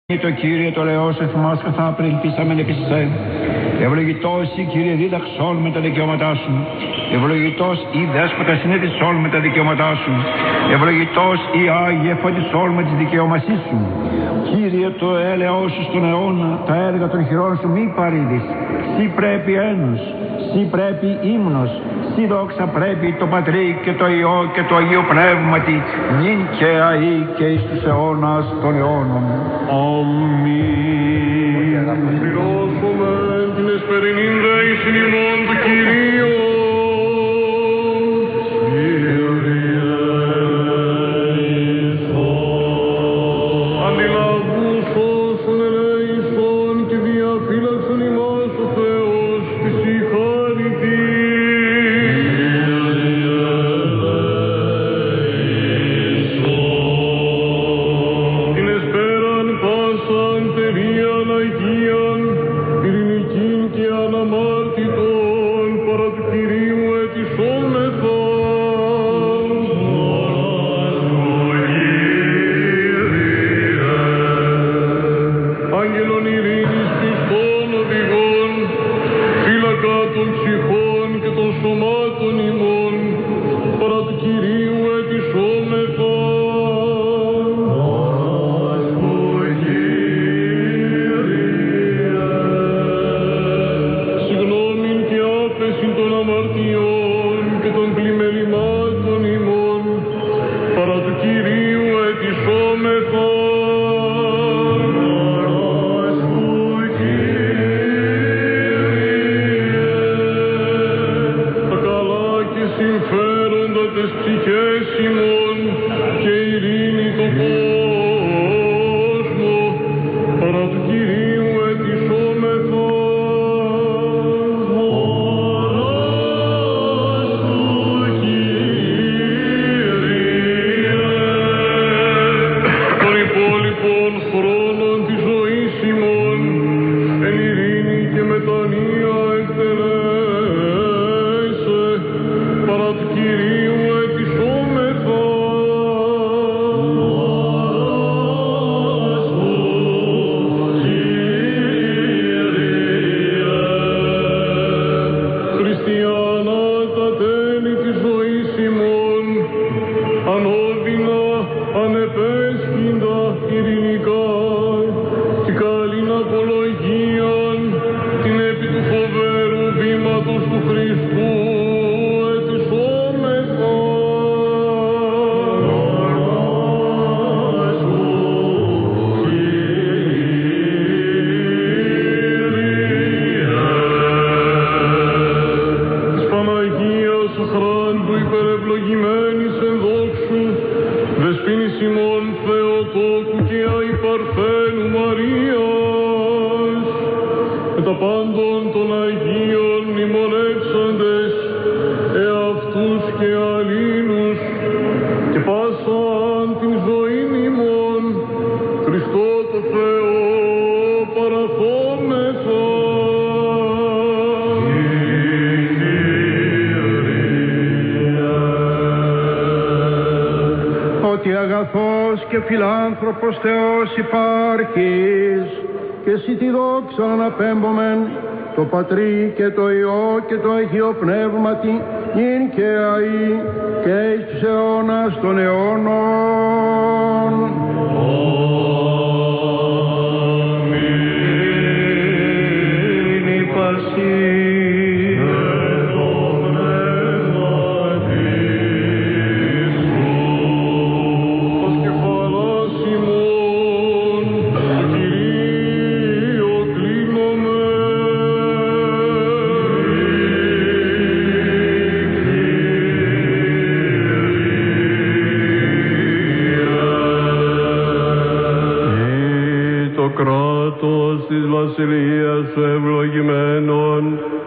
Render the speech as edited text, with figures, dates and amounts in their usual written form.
Το Κύριε το Λεός εθμάς καθά ελπίσαμεν επί σε. Ευλογητός η Κύριε δίδαξον με τα δικαιώματά σου. Ευλογητός η Δέσποτα συνέτησον με τα δικαιώματά σου. Ευλογητός η Άγιε φωτισόν με τις δικαιώμασής σου. Κύριε το έλεος σου στον αιώνα, τα έργα των χειρών σου μη παρήδεις. Συ πρέπει ένος, συ πρέπει ύμνος, συ δόξα πρέπει το Πατρί και το Υιό και το Αγίο Πνεύματι, νυν και αεί και εις τους αιώνας των αιώνων. Αμήν. Πληρώσουμε την εσπερινήν δέησιν ημών του Κυρίου. Αντιλαβούς όσων ελέησον και διαφύλαξον ημάς ο Θεός της συγχαρητή. Την εσπέραν πάσαν τελείαν Αγίαν, ειρηνικήν και αναμάρτητον παρά του Κυρίου ετισόμεθα. Άγγελον ειρήνης πιστών οδηγών, φύλακα των ψυχών και των σωμάτων ημών, παρά του Κυρίου ετισόμεθα. Συγγνώμην και άφεσιν των αμαρτιών και των πλημελημάτων ημών, παρά του Κυρίου ετισόμεθα. Τα καλά και συμφέροντα τες ψυχές ημών και ειρήνη το κόσμο, παρά του Κυρίου ετισόμεθα. Των υπόλοιπων χρόνων της ζωής ημών, εν ειρήνη και μετανία εκτελέσε, παρά του Κυρίου ετισόμεθα. Χριστιανά τα τέλη της ζωής ημών, ανώδυνα, ανεπέσχυντα, ειρηνικά, την καλήν απολογίαν, την επί του φοβέρου βήματος του Χριστού ετισόμεθα. Της Παναγίας Χράντου υπερευλογημένης εν δόξου, Δεσποίνης ημών Θεοτόκου και αϊπαρθένου Μαρίας, με τα πάντων των Αγίων μνημονεύσαντες εαυτούς και αλλήλους και πάσαν την ζωήν ημών, Χριστό το Θεό παραθόμεθα. Ότι αγαθός και φιλάνθρωπος Θεός υπάρχεις και εσύ τη δόξα αναπέμπομεν το Πατρί και το Υιό και το Αγίο Πνεύματι νυν και αεί και εις τους αιώνας των αιώνων. Ειρήνη πασί. Ως κεφαλάς ημών, στο Κυρίο κλείνομαι. Το κράτος της βασιλείας σου ευλογημένων